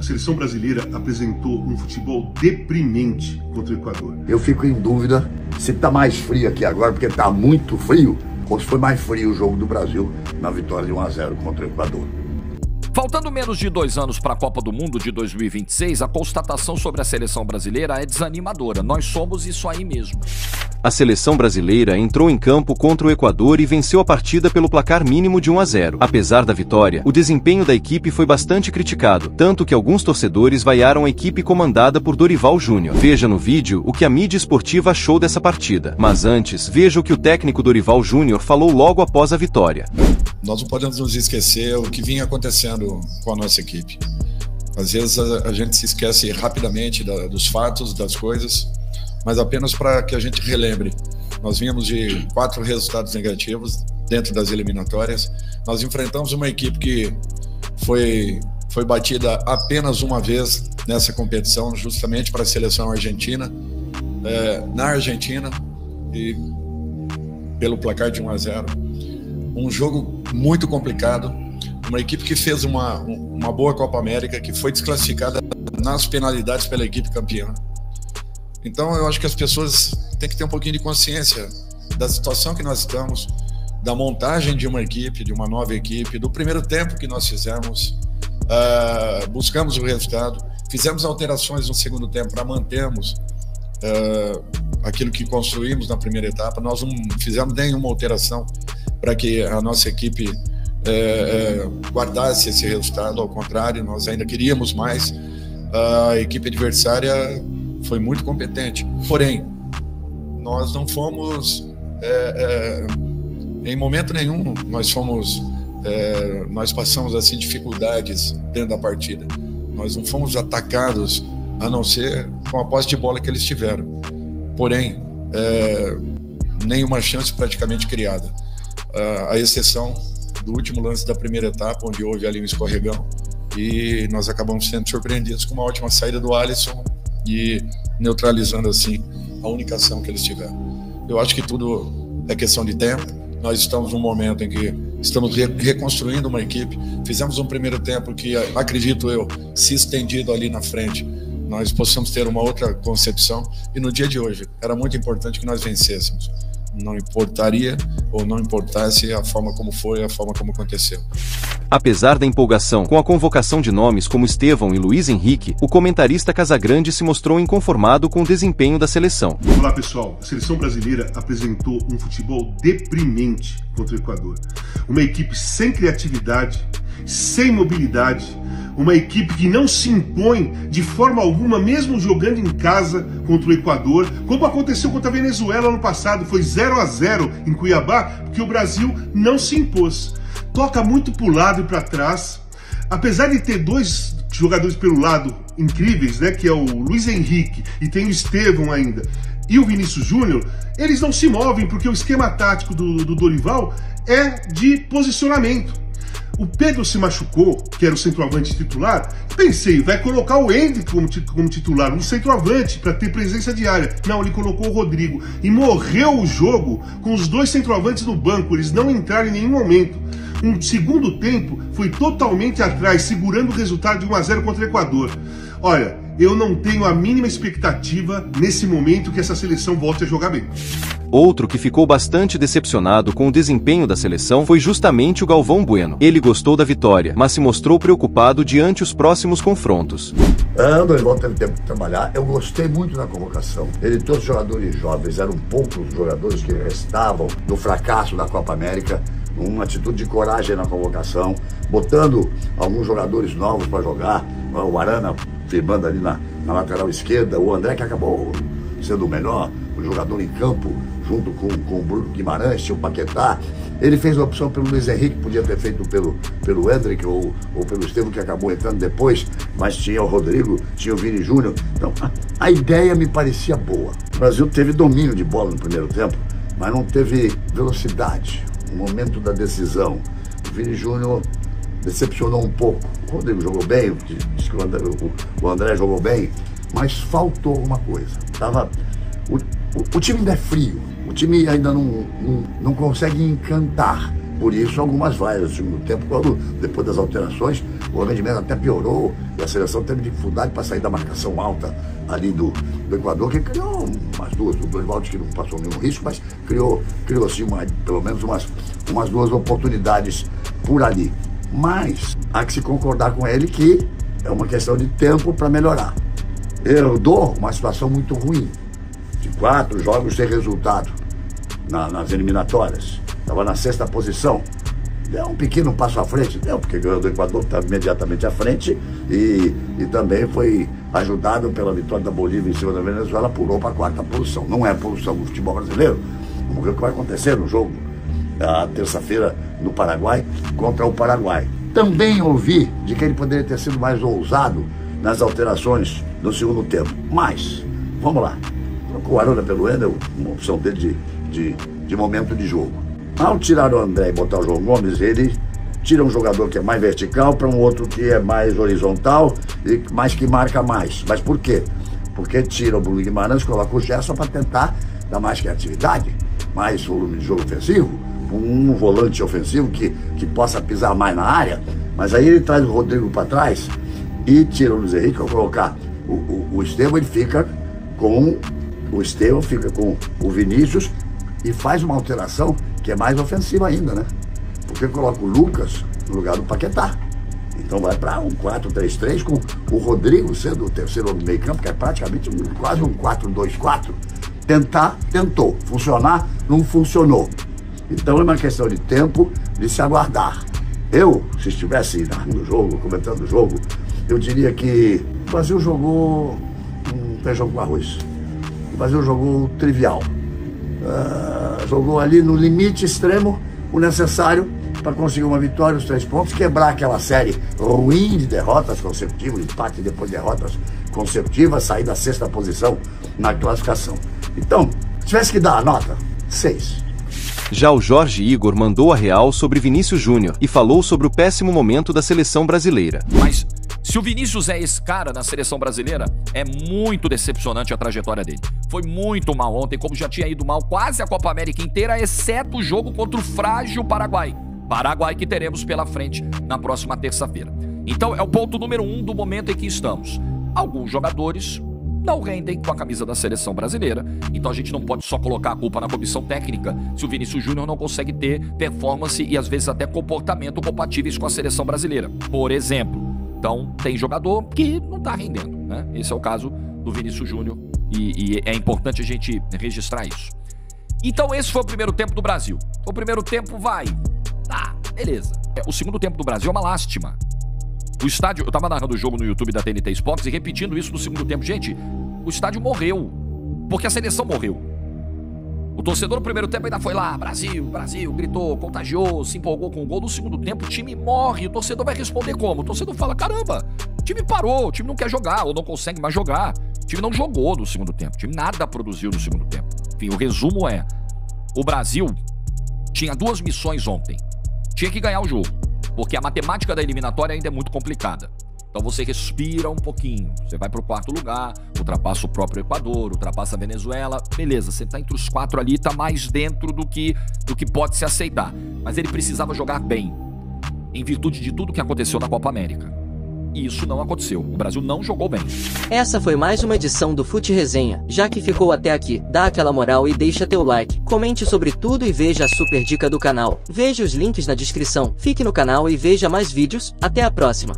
seleção brasileira apresentou um futebol deprimente contra o Equador. Eu fico em dúvida se tá mais frio aqui agora, porque tá muito frio, ou se foi mais frio o jogo do Brasil na vitória de 1-0 contra o Equador. Faltando menos de 2 anos para a Copa do Mundo de 2026, a constatação sobre a seleção brasileira é desanimadora. Nós somos isso aí mesmo. A seleção brasileira entrou em campo contra o Equador e venceu a partida pelo placar mínimo de 1-0. Apesar da vitória, o desempenho da equipe foi bastante criticado, tanto que alguns torcedores vaiaram a equipe comandada por Dorival Júnior. Veja no vídeo o que a mídia esportiva achou dessa partida. Mas antes, veja o que o técnico Dorival Júnior falou logo após a vitória. Nós não podemos nos esquecer o que vinha acontecendo com a nossa equipe. Às vezes a gente se esquece rapidamente dos fatos, das coisas, mas apenas para que a gente relembre. Nós vínhamos de 4 resultados negativos dentro das eliminatórias. Nós enfrentamos uma equipe que foi batida apenas uma vez nessa competição, justamente para a seleção argentina, na Argentina, e pelo placar de 1-0. Um jogo muito complicado, uma equipe que fez uma boa Copa América, que foi desclassificada nas penalidades pela equipe campeã. Então eu acho que as pessoas têm que ter um pouquinho de consciência da situação que nós estamos, da montagem de uma equipe, de uma nova equipe, do primeiro tempo que nós fizemos, buscamos o resultado, fizemos alterações no segundo tempo para mantermos aquilo que construímos na primeira etapa. Nós não fizemos nenhuma alteração para que a nossa equipe guardasse esse resultado. Ao contrário, nós ainda queríamos mais. A equipe adversária foi muito competente, porém nós não fomos em momento nenhum nós passamos assim dificuldades dentro da partida. Nós não fomos atacados, a não ser com a posse de bola que eles tiveram, porém nenhuma chance praticamente criada, à exceção do último lance da primeira etapa, onde houve ali um escorregão e nós acabamos sendo surpreendidos com uma ótima saída do Alisson e neutralizando assim a única ação que eles tiveram. Eu acho que tudo é questão de tempo. Nós estamos num momento em que estamos reconstruindo uma equipe. Fizemos um primeiro tempo que, acredito eu, se estendido ali na frente, nós possamos ter uma outra concepção, e no dia de hoje era muito importante que nós vencêssemos. Não importaria ou não importasse a forma como foi, a forma como aconteceu. Apesar da empolgação com a convocação de nomes como Estevão e Luiz Henrique, o comentarista Casagrande se mostrou inconformado com o desempenho da seleção. Olá pessoal, a seleção brasileira apresentou um futebol deprimente contra o Equador. Uma equipe sem criatividade, sem mobilidade, uma equipe que não se impõe de forma alguma, mesmo jogando em casa contra o Equador, como aconteceu contra a Venezuela ano passado. Foi 0-0 em Cuiabá, porque o Brasil não se impôs. Toca muito para o lado e para trás. Apesar de ter 2 jogadores pelo lado incríveis, né, que é o Luiz Henrique e tem o Estevão ainda, e o Vinícius Júnior, eles não se movem, porque o esquema tático do Dorival é de posicionamento. O Pedro se machucou, que era o centroavante titular. Pensei, vai colocar o Endrick como titular, um centroavante, para ter presença diária. Não, ele colocou o Rodrigo. E morreu o jogo com os 2 centroavantes no banco. Eles não entraram em nenhum momento. Um segundo tempo foi totalmente atrás, segurando o resultado de 1-0 contra o Equador. Olha, eu não tenho a mínima expectativa nesse momento que essa seleção volte a jogar bem. Outro que ficou bastante decepcionado com o desempenho da seleção foi justamente o Galvão Bueno. Ele gostou da vitória, mas se mostrou preocupado diante os próximos confrontos. O Dorival teve tempo de trabalhar. Eu gostei muito da convocação. Ele trouxe jogadores jovens, eram poucos jogadores que restavam do fracasso da Copa América. Uma atitude de coragem na convocação, botando alguns jogadores novos para jogar. O Arana firmando ali na lateral esquerda, o André, que acabou sendo o melhor, o jogador em campo, junto com o Bruno Guimarães, tinha o Paquetá. Ele fez a opção pelo Luiz Henrique, podia ter feito pelo Endrick ou pelo Estevão, que acabou entrando depois, mas tinha o Rodrigo, tinha o Vini Júnior. Então, a ideia me parecia boa. O Brasil teve domínio de bola no primeiro tempo, mas não teve velocidade, o momento da decisão. O Vini Júnior decepcionou um pouco. O Rodrigo jogou bem, disse que o André jogou bem, mas faltou alguma coisa. O time ainda é frio, o time ainda não consegue encantar. Por isso, algumas vaias no segundo tempo, quando, depois das alterações, o rendimento até piorou e a seleção teve dificuldade para sair da marcação alta ali do Equador, que criou umas duas, o Dorival que não passou nenhum risco, mas criou assim, pelo menos umas duas oportunidades por ali. Mas há que se concordar com ele que é uma questão de tempo para melhorar. Eu dou uma situação muito ruim, de 4 jogos sem resultado nas eliminatórias. Estava na 6ª posição, deu um pequeno passo à frente, porque ganhou do Equador, estava imediatamente à frente e também foi ajudado pela vitória da Bolívia em cima da Venezuela, pulou para a 4ª posição. Não é a posição do futebol brasileiro. Vamos ver o que vai acontecer no jogo, na terça-feira, no Paraguai, contra o Paraguai. Também ouvi de que ele poderia ter sido mais ousado nas alterações no segundo tempo, mas, vamos lá, trocou o Arana pelo Wendel, uma opção dele de momento de jogo. Ao tirar o André e botar o João Gomes, ele tira um jogador que é mais vertical para um outro que é mais horizontal, mas que marca mais. Mas por quê? Porque tira o Bruno Guimarães, coloca o Gerson para tentar dar mais criatividade, mais volume de jogo ofensivo, um volante ofensivo que possa pisar mais na área. Mas aí ele traz o Rodrigo para trás e tira o Luiz Henrique. Ao colocar o Estevão, ele fica com o Vinícius e faz uma alteração que é mais ofensiva ainda, né? Porque coloca o Lucas no lugar do Paquetá. Então vai para um 4-3-3 com o Rodrigo sendo o terceiro do meio campo, que é praticamente quase um 4-2-4. Tentou. Funcionar, não funcionou. Então é uma questão de tempo, de se aguardar. Eu, se estivesse narrando o jogo, comentando o jogo, eu diria que o Brasil jogou um feijão com arroz. O Brasil jogou trivial. Jogou ali no limite extremo o necessário para conseguir uma vitória, os 3 pontos, quebrar aquela série ruim de derrotas consecutivas, empate depois de derrotas consecutivas, sair da 6ª posição na classificação. Então, se tivesse que dar a nota, 6. Já o Jorge Igor mandou a real sobre Vinícius Júnior e falou sobre o péssimo momento da seleção brasileira. Mas se o Vinícius é esse cara na seleção brasileira, é muito decepcionante a trajetória dele. Foi muito mal ontem, como já tinha ido mal quase a Copa América inteira, exceto o jogo contra o frágil Paraguai. Paraguai que teremos pela frente na próxima terça-feira. Então é o ponto número 1 do momento em que estamos. Alguns jogadores não rendem com a camisa da seleção brasileira, então a gente não pode só colocar a culpa na comissão técnica se o Vinícius Júnior não consegue ter performance e às vezes até comportamento compatíveis com a seleção brasileira, por exemplo. Então tem jogador que não está rendendo, né? Esse é o caso do Vinícius Júnior e é importante a gente registrar isso. Então esse foi o primeiro tempo do Brasil. O primeiro tempo beleza. O segundo tempo do Brasil é uma lástima. O estádio, eu tava narrando o jogo no YouTube da TNT Sports e repetindo isso no segundo tempo. Gente, o estádio morreu, porque a seleção morreu. O torcedor no primeiro tempo ainda foi lá, Brasil, Brasil, gritou, contagiou, se empolgou com o gol. No segundo tempo o time morre, o torcedor vai responder como? O torcedor fala, caramba, o time parou, o time não quer jogar ou não consegue mais jogar. O time não jogou no segundo tempo, o time nada produziu no segundo tempo. Enfim, o resumo é, o Brasil tinha 2 missões ontem. Tinha que ganhar o jogo, porque a matemática da eliminatória ainda é muito complicada. Então você respira um pouquinho, você vai para o 4º lugar, ultrapassa o próprio Equador, ultrapassa a Venezuela, beleza, você está entre os 4 ali, está mais dentro do que pode se aceitar. Mas ele precisava jogar bem, em virtude de tudo que aconteceu na Copa América. E isso não aconteceu, o Brasil não jogou bem. Essa foi mais uma edição do Fute Resenha. Já que ficou até aqui, dá aquela moral e deixa teu like, comente sobre tudo e veja a super dica do canal. Veja os links na descrição, fique no canal e veja mais vídeos, até a próxima.